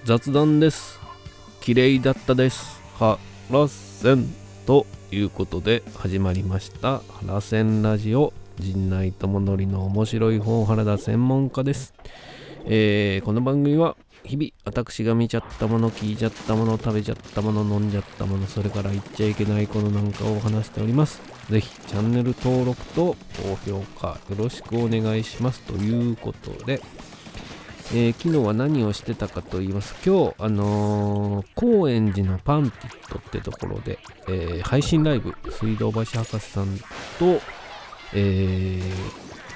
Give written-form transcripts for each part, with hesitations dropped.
雑談です。綺麗だったです。ハラセンということで始まりましたハラセンラジオ。陣内智則の面白い本原田専門家です。この番組は日々私が見ちゃったもの、聞いちゃったもの、食べちゃったもの、飲んじゃったもの、それから言っちゃいけないことなんかを話しております。ぜひチャンネル登録と高評価よろしくお願いしますということで、昨日は何をしてたかと言います今日高円寺のパンティットってところで、配信ライブ水道橋博士さんと、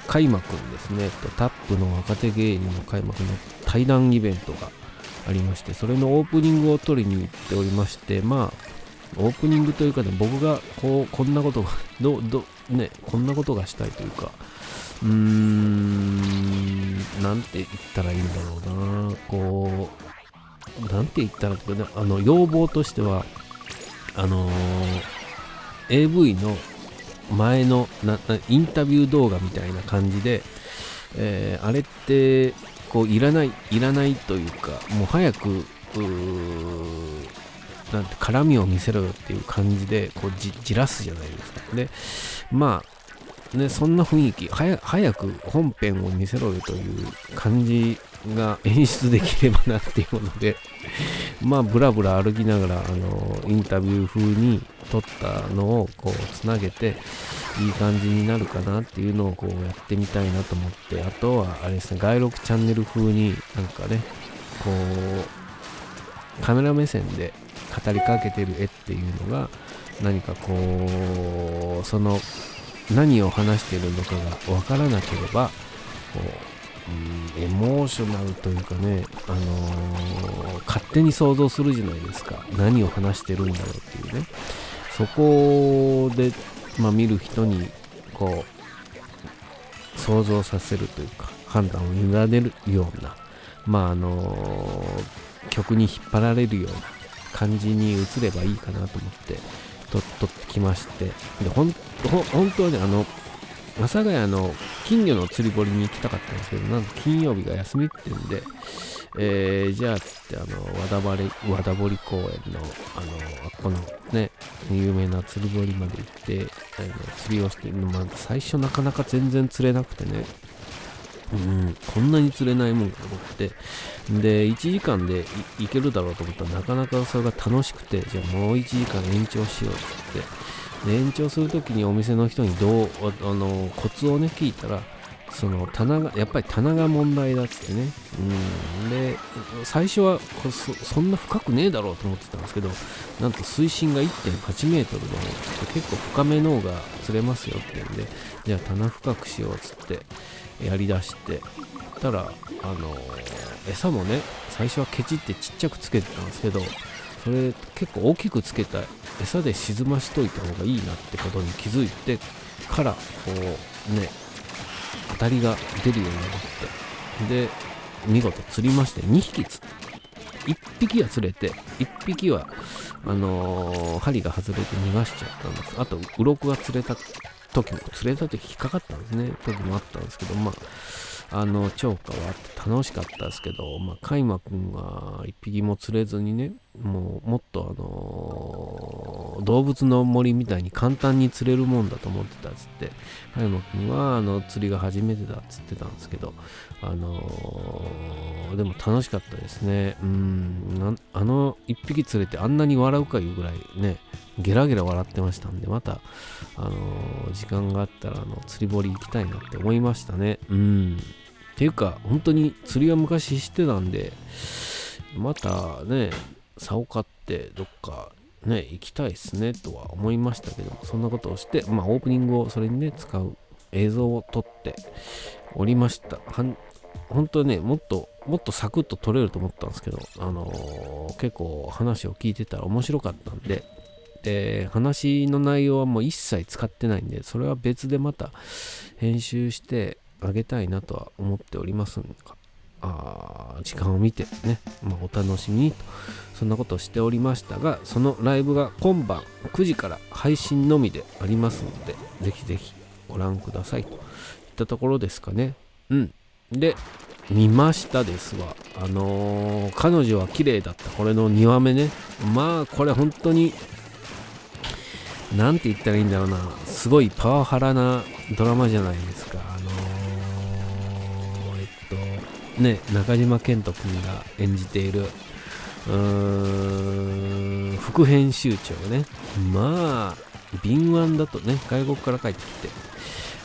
開幕ですねタップの若手芸人の開幕の対談イベントがありまして、それのオープニングを取りに行っておりまして、まあオープニングというかね、僕がこんなことがこんなことがしたいというか、なんて言ったらいいんだろうな、なんて言ったらというかね、要望としてはAV の前のインタビュー動画みたいな感じで、あれっていらないというか、もう早くなんて絡みを見せろよっていう感じでじらすじゃないですか。でまあね、そんな雰囲気早く本編を見せろよという感じが演出できればなっていうのでまあブラブラ歩きながらインタビュー風に撮ったのをつなげていい感じになるかなっていうのをやってみたいなと思って、あとはあれですね、外録チャンネル風になんかねカメラ目線で語りかけてる絵っていうのが何かその何を話しているのかが分からなければエモーショナルというかね、勝手に想像するじゃないですか、何を話してるんだろうっていうね。そこで、見る人に想像させるというか判断を委ねるような、曲に引っ張られるような感じに映ればいいかなと思って撮ってきまして、で本当はね、阿佐ヶ谷の金魚の釣り堀に行きたかったんですけど、なんと金曜日が休みってんで、じゃあつって和田堀公園のこのね有名な釣り堀まで行って釣りをしてるの、最初なかなか全然釣れなくてね、こんなに釣れないもんかと思って、で1時間で行けるだろうと思ったらなかなかそれが楽しくて、じゃあもう1時間延長しようっつって、で延長するときにお店の人にコツをね聞いたら、そのやっぱり棚が問題だっつってね、で最初はそんな深くねえだろうと思ってたんですけど、なんと水深が 1.8 メートルの結構深めの方が釣れますよって言うんで、じゃあ棚深くしようっつってやりだしてたら、餌もね最初はケチってちっちゃくつけてたんですけど、それ結構大きくつけた餌で沈ましといた方がいいなってことに気づいてから当たりが出るようになって、で見事釣りまして2匹釣って、1匹は釣れて1匹は針が外れて逃がしちゃったんです。あと鱗が釣れた時引っかかったんですね、時もあったんですけど、釣果はあって楽しかったですけど、開幕君は1匹も釣れずにね、もっと動物の森みたいに簡単に釣れるもんだと思ってたっつって、開幕君は釣りが初めてだっつってたんですけど、でも楽しかったですね。1匹釣れてあんなに笑うかいうぐらいねゲラゲラ笑ってましたんで、また時間があったら釣り堀行きたいなって思いましたね。っていうか本当に釣りは昔してたんで、またね竿買ってどっかね行きたいですねとは思いましたけど、そんなことをしてオープニングをそれにね使う映像を撮っておりました。本当はねもっとサクッと撮れると思ったんですけど、結構話を聞いてたら面白かったんで、話の内容はもう一切使ってないんで、それは別でまた編集してあげたいなとは思っておりますが、時間を見てね、お楽しみにと、そんなことをしておりましたが、そのライブが今晩9時から配信のみでありますので、ぜひぜひご覧くださいといったところですかね。で見ましたですわ。彼女は綺麗だった。これの2話目ね。まあこれ本当になんて言ったらいいんだろうな。すごいパワハラなドラマじゃないですか。中島健人君が演じている副編集長ね。まあ敏腕だとね、外国から帰ってき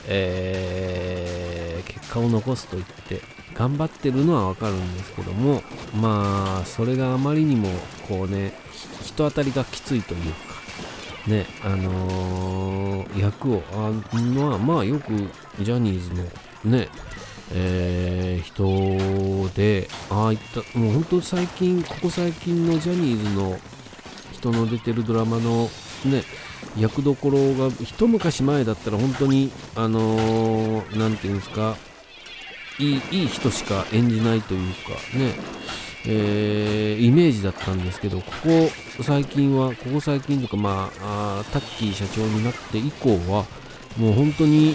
て、結果を残すと言って頑張ってるのはわかるんですけども、まあそれがあまりにもこうね、人当たりがきついというかね、役をまあよくジャニーズのね、人でああいったもう本当ここ最近のジャニーズの人の出てるドラマのね役どころが一昔前だったら本当になんていうんですか、いい人しか演じないというかね、イメージだったんですけど、ここ最近というかタッキー社長になって以降はもう本当に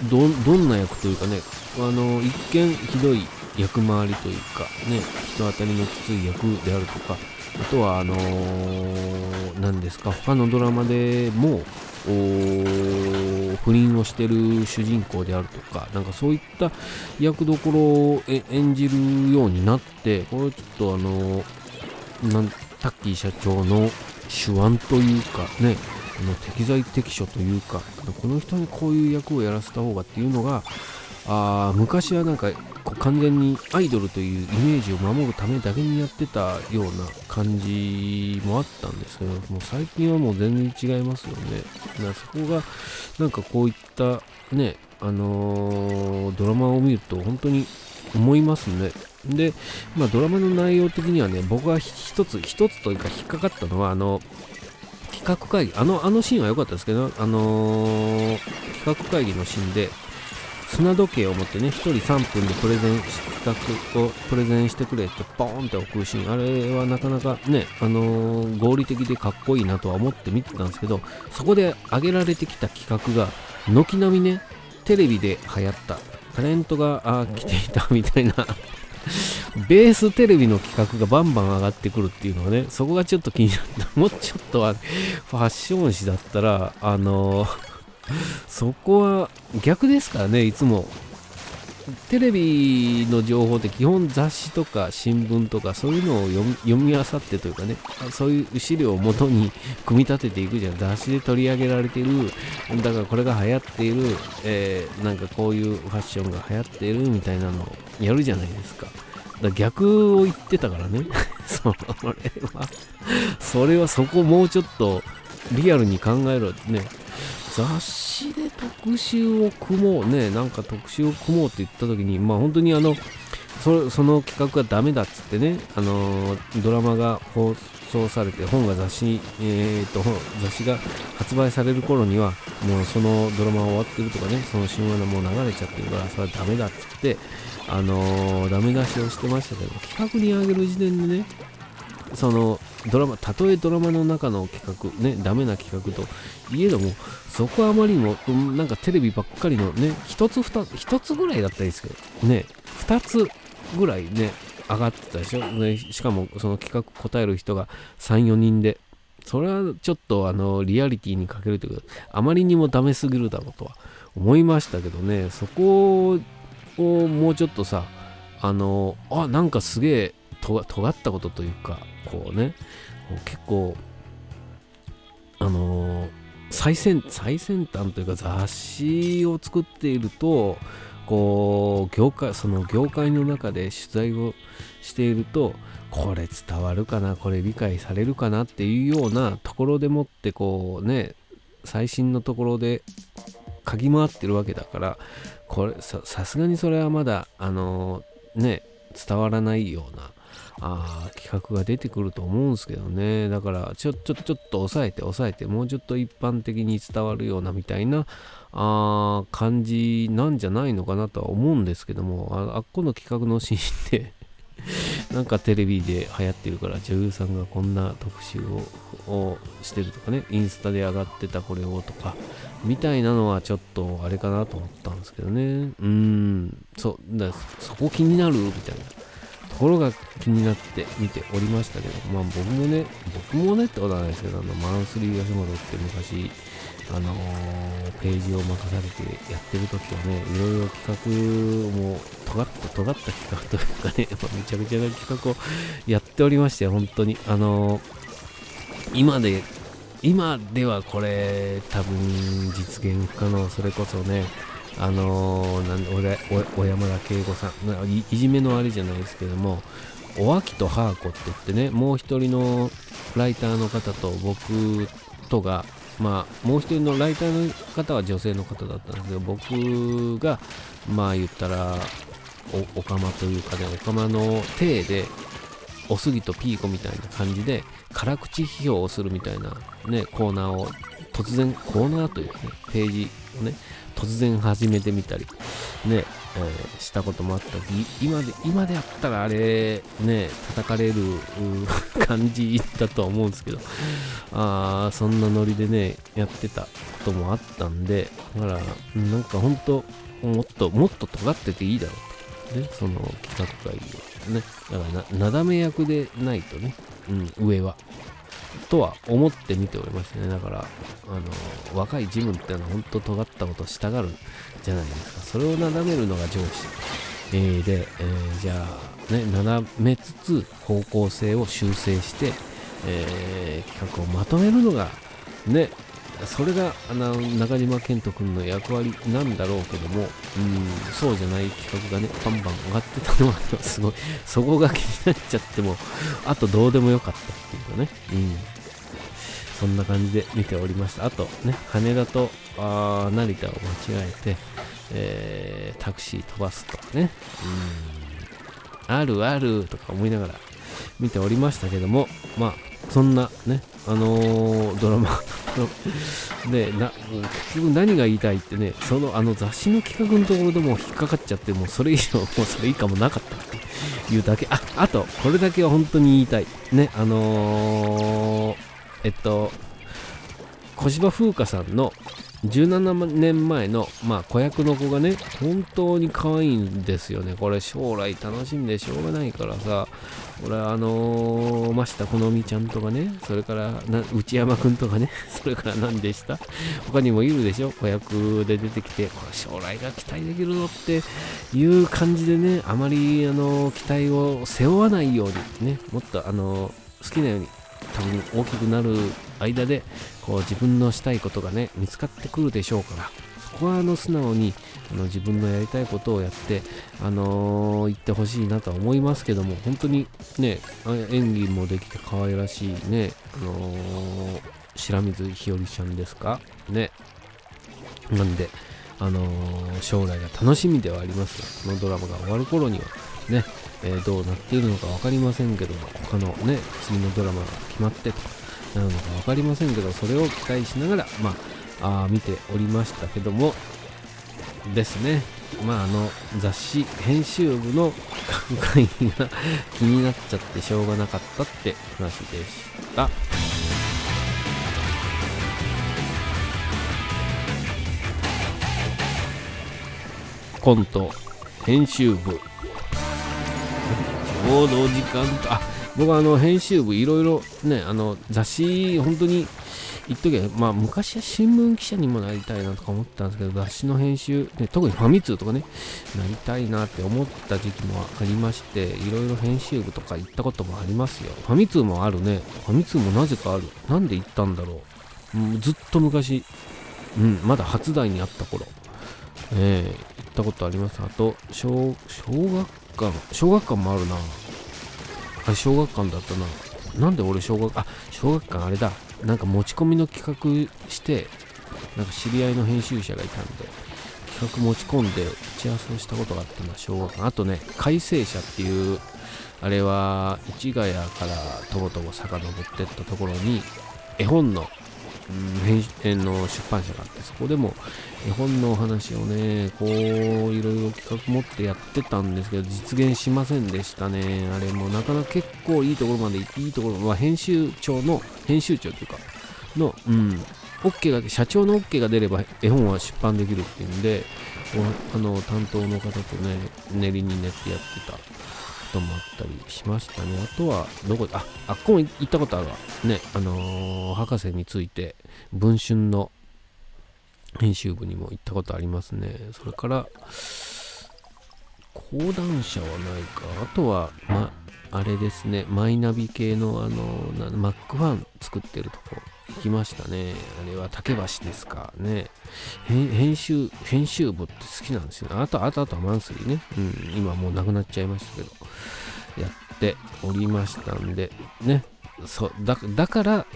どんな役というかね、一見ひどい役回りというかね、人当たりのきつい役であるとか、あとは何ですか、他のドラマでも不倫をしてる主人公であるとか、なんかそういった役どころを演じるようになって、これちょっとタッキー社長の手腕というかね、適材適所というか、この人にこういう役をやらせた方がっていうのが、昔はなんか完全にアイドルというイメージを守るためだけにやってたような感じもあったんですけど、もう最近はもう全然違いますよね。そこがなんかこういったね、ドラマを見ると本当に思いますね。で、ドラマの内容的にはね、僕は一つというか引っかかったのは企画会議、あのシーンは良かったですけど、企画会議のシーンで砂時計を持ってね、1人3分で企画をプレゼンしてくれってポーンって置くシーン、あれはなかなかね、合理的でかっこいいなとは思って見てたんですけど、そこで挙げられてきた企画が軒並みね、テレビで流行ったタレントが来ていたみたいなベーステレビの企画がバンバン上がってくるっていうのはね、そこがちょっと気になった。もうちょっとはファッション誌だったらそこは逆ですからね。いつもテレビの情報って基本雑誌とか新聞とかそういうのを読み漁ってというかね、そういう資料をもとに組み立てていくじゃん。雑誌で取り上げられている、だからこれが流行っている、なんかこういうファッションが流行っているみたいなのをやるじゃないですか。逆を言ってたからねそれはそこもうちょっとリアルに考えろね。雑誌で特集を組もうね、なんか特集を組もうって言った時に、本当にその企画がダメだっつってね、ドラマが放送されて雑誌が発売される頃にはもうそのドラマ終わってるとかね、その新聞がもう流れちゃってるから、それはダメだっつってダメ出しをしてましたけど、企画に上げる時点でね、そのたとえドラマの中の企画ね、ダメな企画といえども、そこはあまりにもなんかテレビばっかりのね、一つぐらいだったらいいですけどね、2つぐらいね上がってたでしょ、ね、しかもその企画答える人が 3,4 人で、それはちょっとリアリティに欠けるというか、あまりにもダメすぎるだろうとは思いましたけどね。そこをもうちょっとさ、なんかすげえ尖ったことというか、こうね、結構最先端というか、雑誌を作っているとこうその業界の中で取材をしていると、これ伝わるかな、これ理解されるかなっていうようなところでもってこうね、最新のところで嗅ぎ回ってるわけだから、これさすがにそれはまだ伝わらないような企画が出てくると思うんですけどね。だからちょっと抑えてもうちょっと一般的に伝わるようなみたいな感じなんじゃないのかなとは思うんですけども、あっこの企画のシーンでなんかテレビで流行ってるから女優さんがこんな特集をしてるとかね、インスタで上がってたこれをとかみたいなのはちょっとあれかなと思ったんですけどね。そこ気になるみたいなところが気になって見ておりましたけど、まあ僕もねってことはないですけど、マンスリー吉本って昔ページを任されてやってる時はね、いろいろ企画も尖った企画というかね、めちゃくちゃな企画をやっておりまして、本当に今ではこれ多分実現不可能。それこそね、小山田圭吾さん、いじめのあれじゃないですけども、おわきとはーこって言ってね、もう一人のライターの方と僕とが、まあもう一人のライターの方は女性の方だったんですけど、僕がまあ言ったらおかまというかね、おかまの体でおすぎとピーコみたいな感じで辛口批評をするみたいなね、コーナーを突然、コーナーというかね、ページをね突然始めてみたりね、したこともあったり、今でやったらあれね叩かれる感じだとは思うんですけど、そんなノリでねやってたこともあったんで、だからなんか本当もっと尖ってていいだろうとね、その企画会をね、だからなだめ役でないとね、上はとは思って見ておりましたね。だから若い自分ってのは本当尖ったことをしたがるじゃないですか。それをなだめるのが上司、で、じゃあね、なだめつつ方向性を修正して、企画をまとめるのがね、それが中島健人君の役割なんだろうけども、そうじゃない企画がねバンバン上がってたのはすごい、そこが気になっちゃってもあとどうでもよかったっていうかね、そんな感じで見ておりました。あとね、羽田と成田を間違えて、タクシー飛ばすとかね、あるあるとか思いながら見ておりましたけども、まあそんなねドラマで結局何が言いたいってね、その雑誌の企画のところでも引っかかっちゃって、もうそれ以上もうそれ以下もなかったっていうだけ。あとこれだけは本当に言いたいね、小芝風花さんの17年前の子役の子がね本当に可愛いんですよね。これ将来楽しみでしょうがないからさ、俺真下好みちゃんとかね、それから内山くんとかね、それから何でした他にもいるでしょ、子役で出てきて、これ将来が期待できるぞっていう感じでね、あまり期待を背負わないようにね、もっと好きなように多分大きくなる間でこう自分のしたいことがね見つかってくるでしょうから、そこは素直に自分のやりたいことをやって言ってほしいなとは思いますけども、本当にね演技もできて可愛らしいね、白水ひよりちゃんですかね。なんで将来が楽しみではありますが、このドラマが終わる頃にはね、どうなっているのか分かりませんけども、他のね次のドラマが決まってとかなるのか分かりませんけど、それを期待しながら見ておりましたけどもですね。雑誌編集部の会議が気になっちゃってしょうがなかったって話でした。コント編集部、ちょうど時間と、僕は編集部いろいろね、雑誌本当に言っときゃ、昔は新聞記者にもなりたいなとか思ったんですけど、雑誌の編集、ね、特にファミ通とかねなりたいなって思った時期もありまして、いろいろ編集部とか行ったこともありますよ。ファミ通もあるね。ファミ通もなぜかある。なんで行ったんだろう。ずっと昔、まだ初代にあった頃、行ったことあります。あと小学館もあるな。小学館だったな。なんで俺小学館あれだ、なんか持ち込みの企画して、なんか知り合いの編集者がいたんで企画持ち込んで打ち合わせをしたことがあったな、小学館。あとね、改正社っていう、あれは市ヶ谷からとぼとぼ遡ってったところに絵本の出版社があって、そこでも絵本のお話をねこういろいろ企画持ってやってたんですけど、実現しませんでしたね。あれもなかなか結構いいところまで、いいところ、編集長というかの、OK が社長の OK が出れば絵本は出版できるっていうんで、担当の方とね練りに練ってやってたこともあったりしましたね。あとはあっこも行ったことあるわね。博士について文春の編集部にも行ったことありますね。それから講談社はないか。あとはあれですね、マイナビ系のマックファン作ってるとこ行きましたね。あれは竹橋ですかね。編集部って好きなんですよね。あとはマンスリーね。今もうなくなっちゃいましたけど、やっておりましたんで、ね。だから、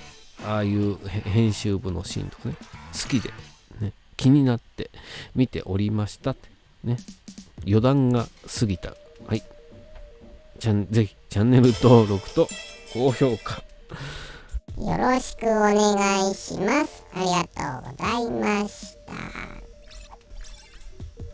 ああいう編集部のシーンとかね、好きで、ね、気になって見ておりましたって。ね。余談が過ぎた。はい。ぜひチャンネル登録と高評価よろしくお願いします。ありがとうございました。